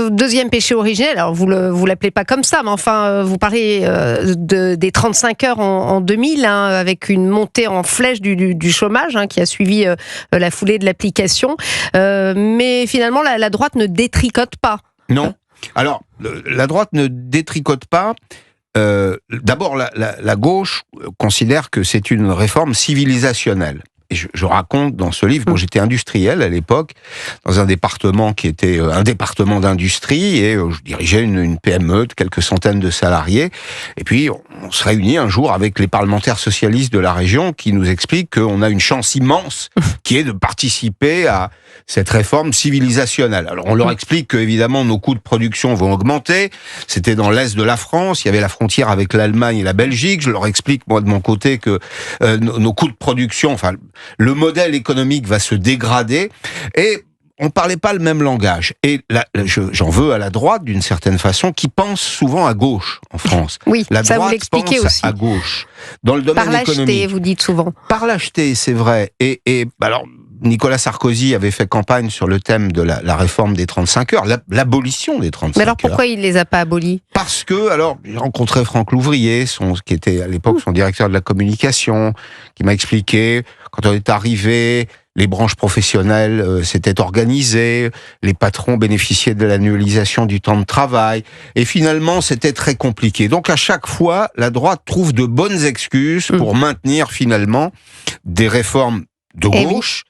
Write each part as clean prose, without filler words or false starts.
deuxième péché originel, alors vous l'appelez pas comme ça, mais enfin, vous parlez des 35 heures en 2000, avec une montée en flèche du chômage qui a suivi la foulée de l'application. Mais finalement, la droite ne détricote pas. Non. Alors, la droite ne détricote pas. D'abord, la gauche considère que c'est une réforme civilisationnelle. Et je raconte dans ce livre, moi j'étais industriel à l'époque, dans un département qui était un département d'industrie, et je dirigeais une PME de quelques centaines de salariés. Et puis on se réunit un jour avec les parlementaires socialistes de la région qui nous expliquent qu'on a une chance immense qui est de participer à cette réforme civilisationnelle. Alors on leur explique que évidemment nos coûts de production vont augmenter. C'était dans l'est de la France, il y avait la frontière avec l'Allemagne et la Belgique. Je leur explique moi de mon côté que nos coûts de production, enfin le modèle économique va se dégrader, et on parlait pas le même langage. Et j'en veux à la droite d'une certaine façon, qui pense souvent à gauche en France. Oui, la ça droite vous l'expliquez pense aussi. À gauche dans le domaine par économique. l'acheter, vous dites souvent. Par l'acheter, c'est vrai. Et alors Nicolas Sarkozy avait fait campagne sur le thème de la réforme des 35 heures, l'abolition des 35 heures. Mais alors pourquoi il les a pas abolis ? Parce que, alors, j'ai rencontré Franck Louvrier, qui était à l'époque son directeur de la communication, qui m'a expliqué, quand on est arrivé, les branches professionnelles s'étaient organisées, les patrons bénéficiaient de l'annualisation du temps de travail, et finalement, c'était très compliqué. Donc, à chaque fois, la droite trouve de bonnes excuses pour maintenir finalement des réformes de gauche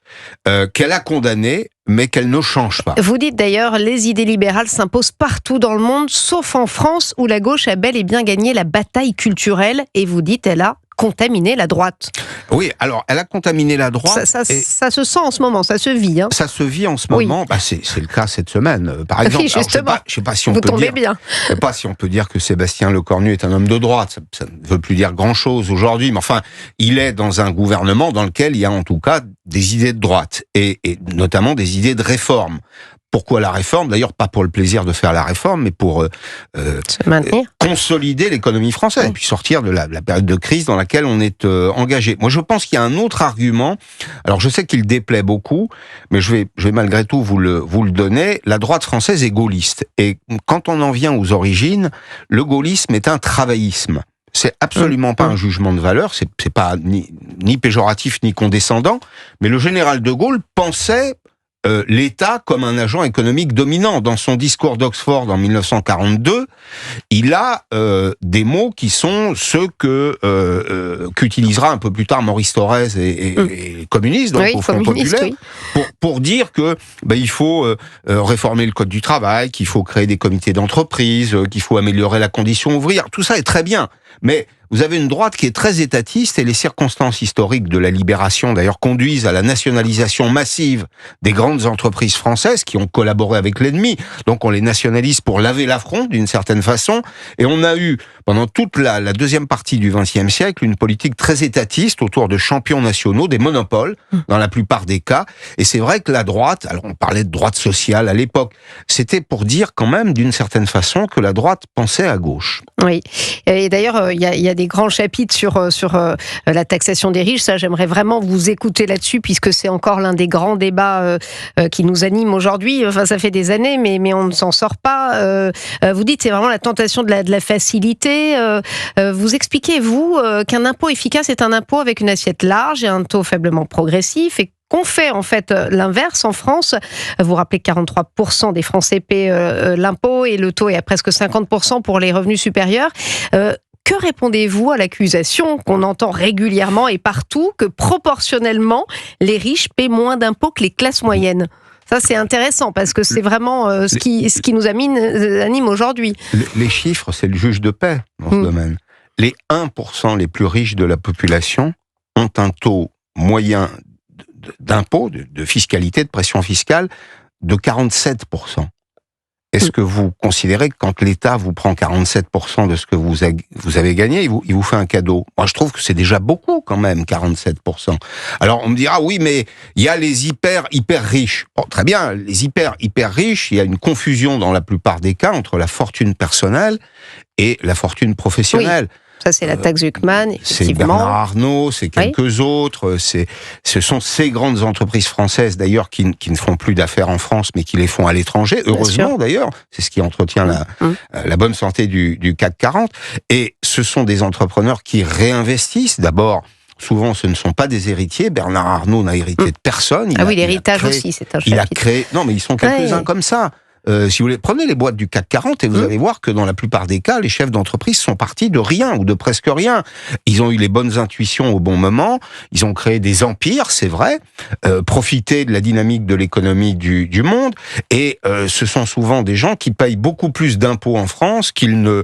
qu'elle a condamnées, mais qu'elle ne change pas. Vous dites d'ailleurs, les idées libérales s'imposent partout dans le monde, sauf en France, où la gauche a bel et bien gagné la bataille culturelle, et vous dites, elle a contaminé la droite. Oui, alors, elle a contaminé la droite. Ça se sent en ce moment, ça se vit. Ça se vit en ce moment. Oui. C'est le cas cette semaine, par exemple. Oui, justement. Alors, je sais pas si on vous peut tombez dire. bien. Je sais pas si on peut dire que Sébastien Lecornu est un homme de droite. Ça ne veut plus dire grand-chose aujourd'hui, mais enfin, il est dans un gouvernement dans lequel il y a en tout cas des idées de droite, et notamment des idées de réforme. Pourquoi la réforme ? D'ailleurs, pas pour le plaisir de faire la réforme, mais pour consolider l'économie française, et puis sortir de la période de crise dans laquelle on est engagé. Moi, je pense qu'il y a un autre argument. Alors, je sais qu'il déplaît beaucoup, mais je vais malgré tout vous le donner. La droite française est gaulliste. Et quand on en vient aux origines, le gaullisme est un travaillisme. C'est absolument pas un jugement de valeur, c'est pas ni péjoratif ni condescendant, mais le général de Gaulle pensait l'État comme un agent économique dominant. Dans son discours d'Oxford en 1942, il a des mots qui sont ceux qu'utilisera un peu plus tard Maurice Thorez et les communistes, donc au Front populaire, pour dire que il faut réformer le code du travail, qu'il faut créer des comités d'entreprise, qu'il faut améliorer la condition ouvrière. Tout ça est très bien, mais vous avez une droite qui est très étatiste, et les circonstances historiques de la libération, d'ailleurs, conduisent à la nationalisation massive des grandes entreprises françaises qui ont collaboré avec l'ennemi. Donc on les nationalise pour laver l'affront, d'une certaine façon. Et on a eu, pendant toute la deuxième partie du XXe siècle, une politique très étatiste autour de champions nationaux, des monopoles, dans la plupart des cas. Et c'est vrai que la droite, alors on parlait de droite sociale à l'époque, c'était pour dire quand même, d'une certaine façon, que la droite pensait à gauche. Oui. Et d'ailleurs, il y a des grands chapitres sur la taxation des riches. Ça, j'aimerais vraiment vous écouter là-dessus, puisque c'est encore l'un des grands débats qui nous anime aujourd'hui. Enfin, ça fait des années, mais on ne s'en sort pas. Vous dites, c'est vraiment la tentation de la facilité. Vous expliquez, vous, qu'un impôt efficace est un impôt avec une assiette large et un taux faiblement progressif, et qu'on fait en fait l'inverse en France. Vous rappelez que 43% des Français paient l'impôt, et le taux est à presque 50% pour les revenus supérieurs. Que répondez-vous à l'accusation qu'on entend régulièrement et partout, que proportionnellement, les riches paient moins d'impôts que les classes moyennes ? Ça, c'est intéressant, parce que c'est vraiment ce qui nous anime aujourd'hui. Les chiffres, c'est le juge de paix dans ce domaine. Les 1% les plus riches de la population ont un taux moyen d'impôt, de fiscalité, de pression fiscale, de 47%. Est-ce que vous considérez que quand l'État vous prend 47% de ce que vous avez gagné, il vous fait un cadeau ? Moi, je trouve que c'est déjà beaucoup quand même, 47%. Alors, on me dira, oui, mais il y a les hyper riches. Bon, très bien, les hyper riches, il y a une confusion dans la plupart des cas entre la fortune personnelle et la fortune professionnelle. Oui. Ça, c'est la taxe Zuckman, c'est effectivement. Bernard Arnault, c'est quelques autres. Ce sont ces grandes entreprises françaises, d'ailleurs, qui ne font plus d'affaires en France, mais qui les font à l'étranger. Heureusement, d'ailleurs. C'est ce qui entretient la bonne santé du CAC 40. Et ce sont des entrepreneurs qui réinvestissent. D'abord, souvent, ce ne sont pas des héritiers. Bernard Arnault n'a hérité de personne. L'héritage aussi, c'est un chapitre. Il a créé... Non, mais ils sont quelques-uns comme ça. Si vous voulez, prenez les boîtes du CAC 40 et vous allez voir que dans la plupart des cas, les chefs d'entreprise sont partis de rien ou de presque rien. Ils ont eu les bonnes intuitions au bon moment, ils ont créé des empires, c'est vrai, profité de la dynamique de l'économie du monde, et ce sont souvent des gens qui payent beaucoup plus d'impôts en France qu'ils ne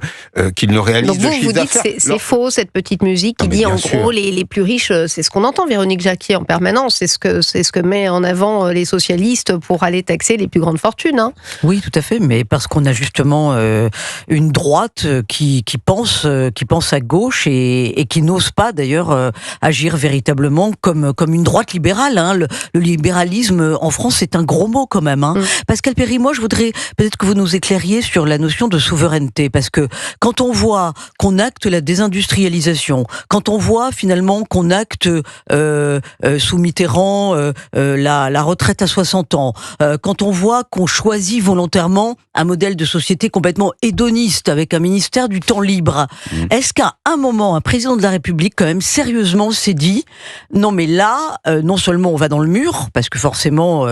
réalisent de chiffre d'affaires. Donc vous dites c'est faux, cette petite musique qui dit en gros les plus riches, c'est ce qu'on entend Véronique Jacquier en permanence, c'est ce que met en avant les socialistes pour aller taxer les plus grandes fortunes, hein. Oui, tout à fait, mais parce qu'on a justement une droite qui pense à gauche et qui n'ose pas d'ailleurs agir véritablement comme une droite libérale. Hein. Le libéralisme en France, c'est un gros mot quand même. Hein. Pascal Perry, moi je voudrais peut-être que vous nous éclairiez sur la notion de souveraineté, parce que quand on voit qu'on acte la désindustrialisation, quand on voit finalement qu'on acte sous Mitterrand la retraite à 60 ans, quand on voit qu'on choisit volontairement un modèle de société complètement hédoniste avec un ministère du temps libre. Est-ce qu'à un moment, un président de la République, quand même, sérieusement, s'est dit non mais là, non seulement on va dans le mur, parce que forcément,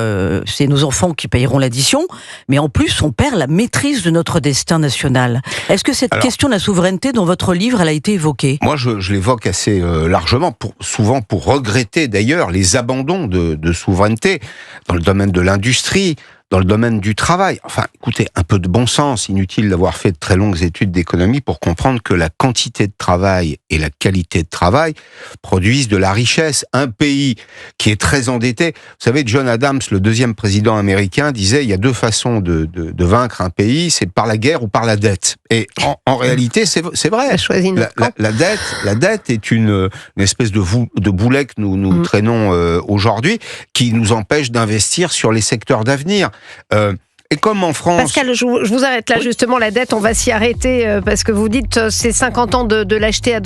c'est nos enfants qui payeront l'addition, mais en plus, on perd la maîtrise de notre destin national. Est-ce que cette question de la souveraineté, dans votre livre, elle a été évoquée ? Moi, je l'évoque assez largement, souvent pour regretter d'ailleurs les abandons de souveraineté dans le domaine de l'industrie, dans le domaine du travail. Enfin, écoutez, un peu de bon sens, inutile d'avoir fait de très longues études d'économie pour comprendre que la quantité de travail et la qualité de travail produisent de la richesse. Un pays qui est très endetté, vous savez, John Adams, le deuxième président américain, disait il y a deux façons de vaincre un pays, c'est par la guerre ou par la dette. Et en réalité, c'est vrai. La dette est une espèce de boulet que nous traînons aujourd'hui, qui nous empêche d'investir sur les secteurs d'avenir. Et comme en France... Pascal, je vous arrête là, justement, la dette, on va s'y arrêter, parce que vous dites c'est 50 ans de l'acheter à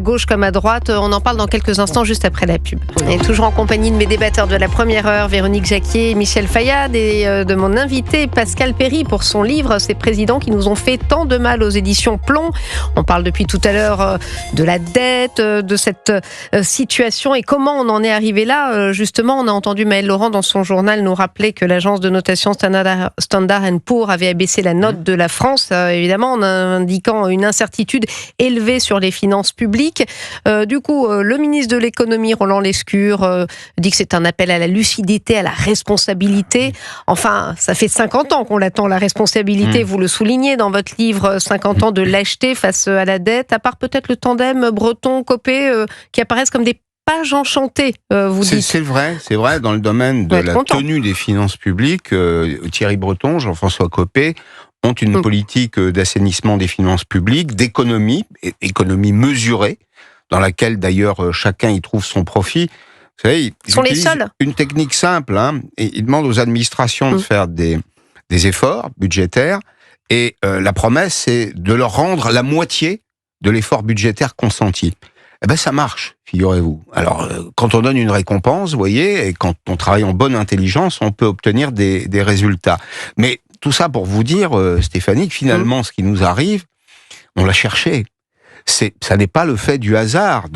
gauche comme à droite. On en parle dans quelques instants, juste après la pub. Et toujours en compagnie de mes débatteurs de la première heure, Véronique Jacquier, Michel Fayad, et de mon invité, Pascal Perry, pour son livre « Ces présidents qui nous ont fait tant de mal » aux éditions Plomb. On parle depuis tout à l'heure de la dette, de cette situation, et comment on en est arrivé là. Justement, on a entendu Maëlle Laurent dans son journal nous rappeler que l'agence de notation Standard & Poor's avait abaissé la note de la France, évidemment, en indiquant une incertitude élevée sur les finances publiques. Du coup, le ministre de l'économie, Roland Lescure, dit que c'est un appel à la lucidité, à la responsabilité. Enfin, ça fait 50 ans qu'on l'attend, la responsabilité. Vous le soulignez dans votre livre, 50 ans de lâcheté face à la dette, à part peut-être le tandem Breton-Copé, qui apparaissent comme des page enchantée, vous dites. C'est vrai, dans le domaine de la tenue des finances publiques, Thierry Breton, Jean-François Copé ont une politique d'assainissement des finances publiques, d'économie, économie mesurée, dans laquelle d'ailleurs chacun y trouve son profit. Vous savez, ils sont les utilisent seuls. Une technique simple, et ils demandent aux administrations de faire des efforts budgétaires, et la promesse, c'est de leur rendre la moitié de l'effort budgétaire consenti. Eh ben, ça marche, figurez-vous. Alors, quand on donne une récompense, vous voyez, et quand on travaille en bonne intelligence, on peut obtenir des résultats. Mais tout ça pour vous dire, Stéphanie, que finalement, ce qui nous arrive, on l'a cherché. Ça n'est pas le fait du hasard.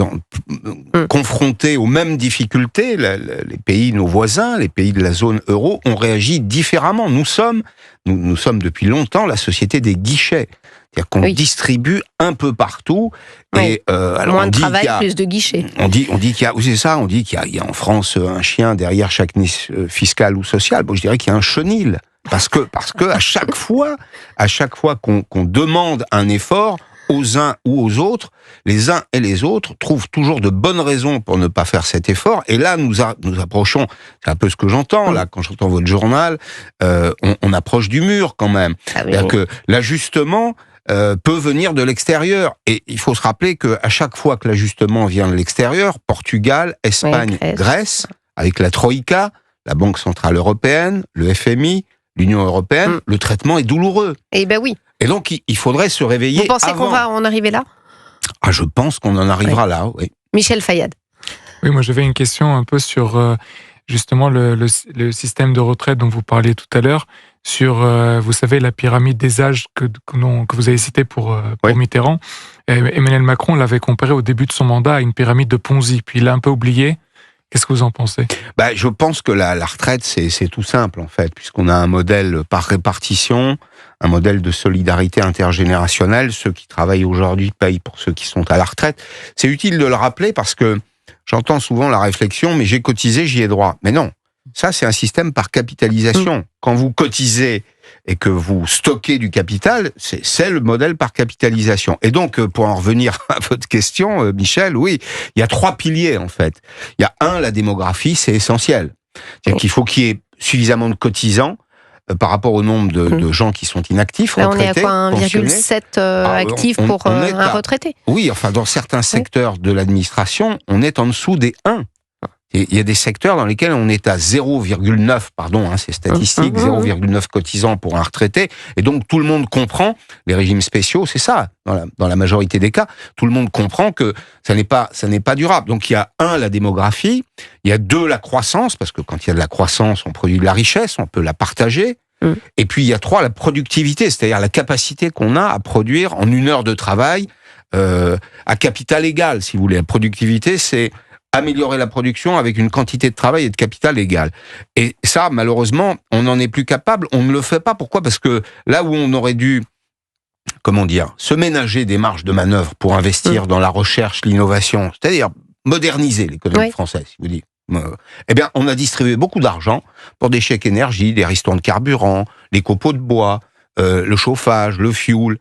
Confrontés aux mêmes difficultés, les pays, nos voisins, les pays de la zone euro, ont réagi différemment. Nous sommes depuis longtemps la société des guichets. C'est-à-dire qu'on distribue un peu partout. Et, alors moins de travail, plus de guichets. On dit qu'il y a, c'est ça, on dit qu'il y a en France un chien derrière chaque niche fiscale ou sociale. Bon, je dirais qu'il y a un chenil. Parce que à chaque fois qu'on demande un effort aux uns ou aux autres, les uns et les autres trouvent toujours de bonnes raisons pour ne pas faire cet effort. Et là, nous approchons, c'est un peu ce que j'entends, là, quand j'entends votre journal, on approche du mur quand même. Ah oui. C'est-à-dire que l'ajustement peut venir de l'extérieur. Et il faut se rappeler qu'à chaque fois que l'ajustement vient de l'extérieur, Portugal, Espagne, Grèce, avec la Troïka, la Banque Centrale Européenne, le FMI, l'Union Européenne, le traitement est douloureux. Eh ben oui. Et donc, il faudrait se réveiller. Vous pensez qu'on va en arriver là ? Je pense qu'on en arrivera là, oui. Michel Fayad. Oui, moi j'avais une question un peu sur justement le système de retraite dont vous parliez tout à l'heure, sur, vous savez, la pyramide des âges que vous avez citée pour Mitterrand. Emmanuel Macron l'avait comparé au début de son mandat à une pyramide de Ponzi, puis il l'a un peu oublié. Qu'est-ce que vous en pensez ? Je pense que la retraite, c'est tout simple, en fait, puisqu'on a un modèle par répartition, un modèle de solidarité intergénérationnelle. Ceux qui travaillent aujourd'hui payent pour ceux qui sont à la retraite. C'est utile de le rappeler parce que j'entends souvent la réflexion, mais j'ai cotisé, j'y ai droit. Mais non, ça c'est un système par capitalisation. Quand vous cotisez et que vous stockez du capital, c'est le modèle par capitalisation. Et donc, pour en revenir à votre question, Michel, oui, il y a 3 piliers en fait. Il y a la démographie, c'est essentiel. C'est-à-dire qu'il faut qu'il y ait suffisamment de cotisants par rapport au nombre de gens qui sont inactifs, retraités, on est à quoi, 1,7 actifs pour un retraité ? Oui, enfin, dans certains secteurs de l'administration, on est en dessous des 1. Et il y a des secteurs dans lesquels on est à 0,9, c'est statistique, 0,9 cotisants pour un retraité. Et donc, tout le monde comprend, les régimes spéciaux, c'est ça, dans la majorité des cas, tout le monde comprend que ça n'est pas durable. Donc, il y a la démographie, il y a 2, la croissance, parce que quand il y a de la croissance, on produit de la richesse, on peut la partager. Et puis, il y a 3, la productivité, c'est-à-dire la capacité qu'on a à produire en 1 heure de travail, à capital égal, si vous voulez. La productivité, c'est améliorer la production avec une quantité de travail et de capital égale. Et ça, malheureusement, on n'en est plus capable, on ne le fait pas. Pourquoi ? Parce que là où on aurait dû, se ménager des marges de manœuvre pour investir dans la recherche, l'innovation, c'est-à-dire moderniser l'économie française, si vous dites, on a distribué beaucoup d'argent pour des chèques énergie, des ristournes de carburant, les copeaux de bois, le chauffage, le fioul.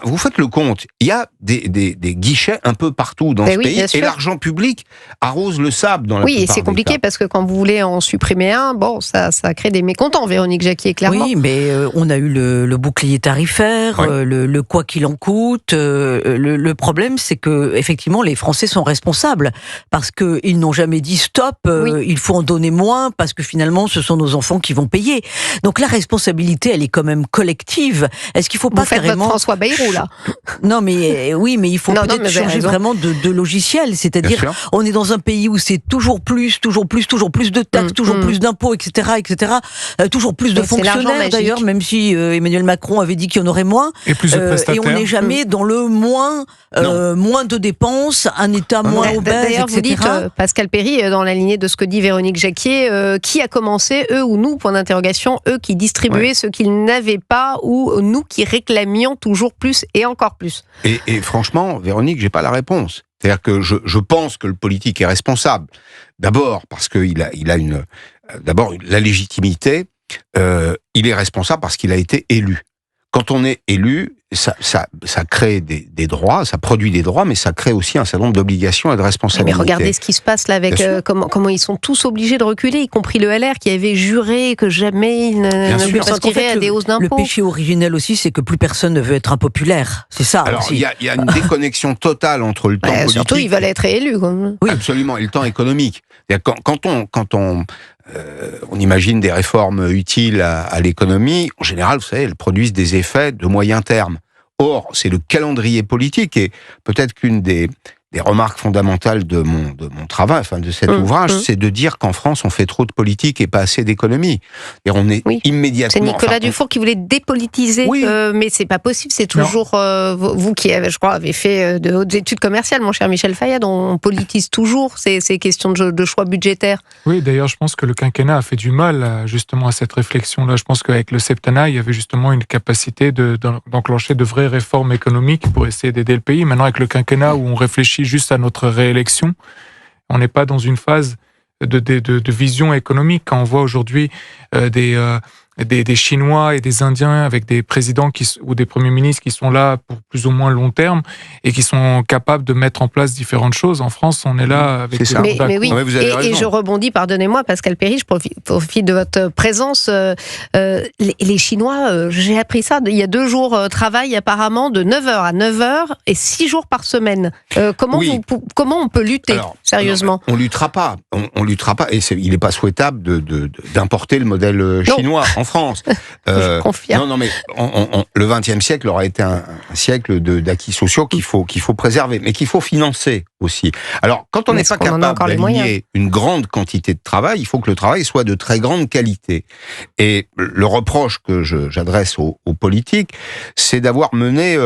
Vous faites le compte, il y a des guichets un peu partout dans ce pays, et l'argent public arrose le sable dans la plupart des cas. Oui, et c'est compliqué parce que quand vous voulez en supprimer un, ça crée des mécontents, Véronique Jacquier, clairement. Oui, mais on a eu le bouclier tarifaire, le quoi qu'il en coûte. Le problème, c'est que effectivement, les Français sont responsables parce qu'ils n'ont jamais dit stop, il faut en donner moins parce que finalement, ce sont nos enfants qui vont payer. Donc la responsabilité, elle est quand même collective. Est-ce qu'il ne faut pas carrément... François Bayrou, là. Non, mais mais il faut peut-être changer vraiment de logiciel. C'est-à-dire, on est dans un pays où c'est toujours plus de taxes, toujours plus d'impôts, etc., toujours plus de fonctionnaires, d'ailleurs, même si Emmanuel Macron avait dit qu'il y en aurait moins. Et plus de prestataires. Et on n'est jamais dans le moins de dépenses, un État moins obèse, d'ailleurs, etc. vous dites, Pascal Perry, dans la lignée de ce que dit Véronique Jacquier, qui a commencé, eux ou nous, point d'interrogation, eux qui distribuaient ce qu'ils n'avaient pas ou nous qui réclamions toujours plus et encore plus. Et franchement, Véronique, j'ai pas la réponse. C'est-à-dire que je pense que le politique est responsable. D'abord parce qu'il a la légitimité. Il est responsable parce qu'il a été élu. Quand on est élu, ça crée des droits, ça produit des droits, mais ça crée aussi un certain nombre d'obligations et de responsabilités. Mais regardez ce qui se passe là avec comment ils sont tous obligés de reculer, y compris le LR qui avait juré que jamais il ne consentirait à des hausses d'impôts. Le péché originel aussi, c'est que plus personne ne veut être impopulaire. C'est ça. Alors aussi. Il y a une déconnexion totale entre le temps politique. Surtout, ils veulent être élus. Oui, absolument, et le temps économique. Quand on imagine des réformes utiles à l'économie, en général, vous savez, elles produisent des effets de moyen terme. Or, c'est le calendrier politique, et peut-être qu'une des remarques fondamentales de mon travail, de cet ouvrage, c'est de dire qu'en France, on fait trop de politique et pas assez d'économie. Et on est immédiatement... C'est Nicolas Dufour qui voulait dépolitiser, mais c'est pas possible, c'est toujours... vous qui, je crois, avez fait de hautes études commerciales, mon cher Michel Fayad, on politise toujours ces questions de choix budgétaires. Oui, d'ailleurs, je pense que le quinquennat a fait du mal justement à cette réflexion-là. Je pense qu'avec le septennat, il y avait justement une capacité d'enclencher de vraies réformes économiques pour essayer d'aider le pays. Maintenant, avec le quinquennat où on réfléchit juste à notre réélection, on n'est pas dans une phase de vision économique. Quand on voit aujourd'hui des Chinois et des Indiens avec des présidents ou des premiers ministres qui sont là pour plus ou moins long terme et qui sont capables de mettre en place différentes choses. En France, on est là avec des mandats. Mais oui, et je rebondis, pardonnez-moi, Pascal Perry, je profite de votre présence. Les Chinois, j'ai appris ça, il y a 2 jours, travaillent apparemment de 9h à 9h et 6 jours par semaine. Comment on peut lutter, sérieusement ? On luttera pas. On luttera pas. Et il n'est pas souhaitable d'importer le modèle chinois en France. Je confirme. Non, mais le XXe siècle aura été un siècle d'acquis sociaux qu'il faut préserver, mais qu'il faut financer aussi. Alors, quand on n'est pas capable d'aligner une grande quantité de travail, il faut que le travail soit de très grande qualité. Et le reproche que j'adresse aux politiques, c'est d'avoir mené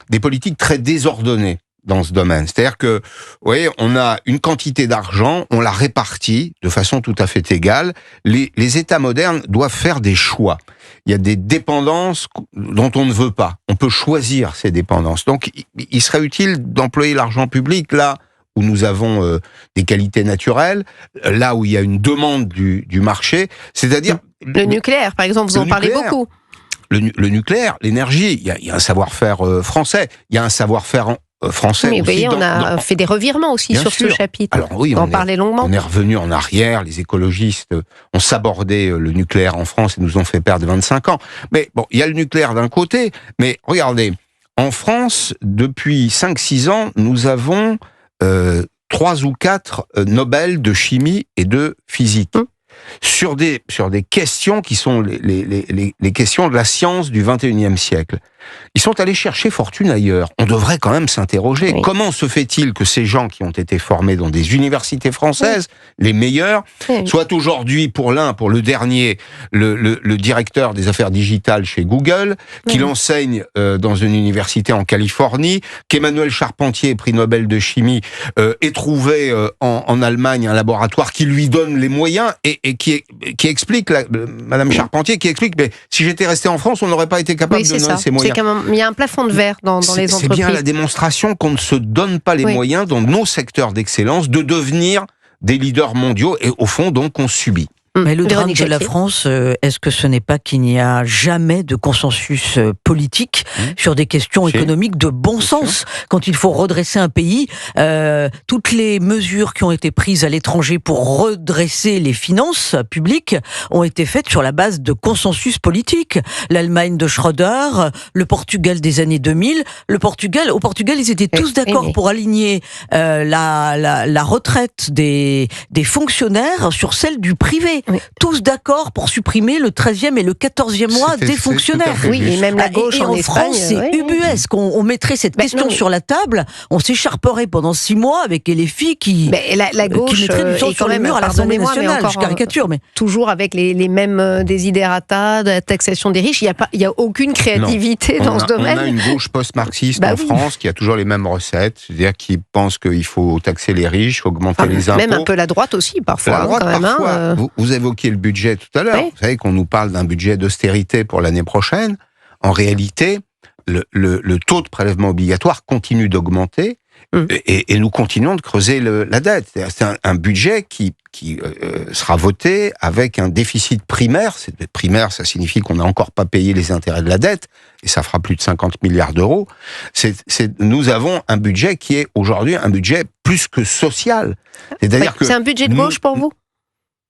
des politiques très désordonnées dans ce domaine. C'est-à-dire que, vous voyez, on a une quantité d'argent, on la répartit de façon tout à fait égale. Les États modernes doivent faire des choix. Il y a des dépendances dont on ne veut pas. On peut choisir ces dépendances. Donc, il serait utile d'employer l'argent public là où nous avons des qualités naturelles, là où il y a une demande du marché, c'est-à-dire... Le nucléaire, par exemple, vous en parlez beaucoup. Le nucléaire, l'énergie, il y a un savoir-faire français, il y a un savoir-faire français. Mais vous aussi voyez, on a fait des revirements aussi sur ce chapitre. Alors oui, on en parlait longuement. On est revenu en arrière, les écologistes ont sabordé le nucléaire en France et nous ont fait perdre 25 ans. Mais bon, il y a le nucléaire d'un côté, mais regardez, en France, depuis 5-6 ans, nous avons 3 ou 4 Nobel de chimie et de physique. Sur des questions qui sont les questions de la science du 21e siècle. Ils sont allés chercher fortune ailleurs. On devrait quand même s'interroger. Oui. Comment se fait-il que ces gens qui ont été formés dans des universités françaises, les meilleurs, soient aujourd'hui, pour le dernier, le directeur des affaires digitales chez Google, qu'il enseigne dans une université en Californie, qu'Emmanuel Charpentier, prix Nobel de chimie, ait trouvé en Allemagne un laboratoire qui lui donne les moyens et qui explique, Madame Charpentier, qui explique, mais si j'étais resté en France, on n'aurait pas été capable de donner ces moyens. Il y a un plafond de verre dans les entreprises. C'est bien la démonstration qu'on ne se donne pas les moyens dans nos secteurs d'excellence de devenir des leaders mondiaux et au fond donc on subit. Mais le drame de la France, est-ce que ce n'est pas qu'il n'y a jamais de consensus politique sur des questions économiques de bon sens? Quand il faut redresser un pays, toutes les mesures qui ont été prises à l'étranger pour redresser les finances publiques ont été faites sur la base de consensus politique. L'Allemagne de Schröder, le Portugal des années 2000, au Portugal, ils étaient tous d'accord pour aligner la retraite des fonctionnaires sur celle du privé. Tous d'accord pour supprimer le 13e et le 14e mois des fonctionnaires. Oui, et même la gauche en Espagne, France, c'est ubuesque. On mettrait cette question sur la table, on s'écharperait pendant 6 mois avec LFI qui mettrait du sang sur le mur à l'Assemblée nationale. Je caricature, mais toujours avec les mêmes desiderata de la taxation des riches. Il n'y a aucune créativité dans ce domaine. On a une gauche post-marxiste en France qui a toujours les mêmes recettes, c'est-à-dire qui pense qu'il faut taxer les riches, augmenter les impôts. Même un peu la droite aussi, parfois. La droite, parfois. Vous évoquiez le budget tout à l'heure. Oui. Vous savez qu'on nous parle d'un budget d'austérité pour l'année prochaine. En réalité, le taux de prélèvement obligatoire continue d'augmenter et nous continuons de creuser la dette. C'est un budget qui sera voté avec un déficit primaire. Primaire, ça signifie qu'on n'a encore pas payé les intérêts de la dette et ça fera plus de 50 milliards d'euros. Nous avons un budget qui est aujourd'hui un budget plus que social. C'est-à-dire que c'est un budget de gauche pour vous ?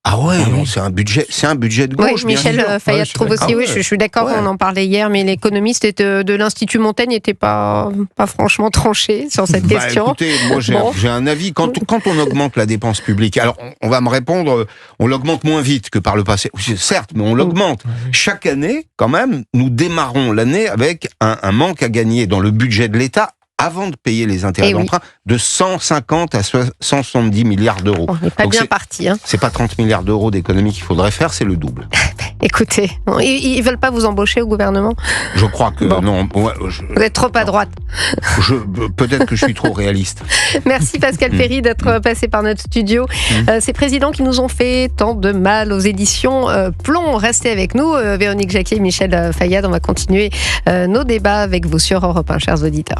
Ah ouais, non, c'est un budget de gauche. Oui, Michel Fayat trouve aussi. Oui, je suis d'accord. On en parlait hier, mais l'économiste de l'Institut Montaigne n'était pas franchement tranché sur cette question. Écoutez, moi j'ai un avis. Quand on augmente la dépense publique, alors on va me répondre, on l'augmente moins vite que par le passé. Certes, mais on l'augmente. Chaque année, quand même, nous démarrons l'année avec un manque à gagner dans le budget de l'État avant de payer les intérêts d'emprunt, de 150 à 170 milliards d'euros. On n'est pas bien parti. C'est pas 30 milliards d'euros d'économie qu'il faudrait faire, c'est le double. Écoutez, ils ne veulent pas vous embaucher au gouvernement ? Je crois que non. Vous êtes trop à droite. Peut-être que je suis trop réaliste. Merci Pascal Ferry d'être passé par notre studio. Ces présidents qui nous ont fait tant de mal aux éditions Plomb. Restez avec nous. Véronique Jacquier, Michel Fayad, on va continuer nos débats avec vous sur Europe 1, chers auditeurs.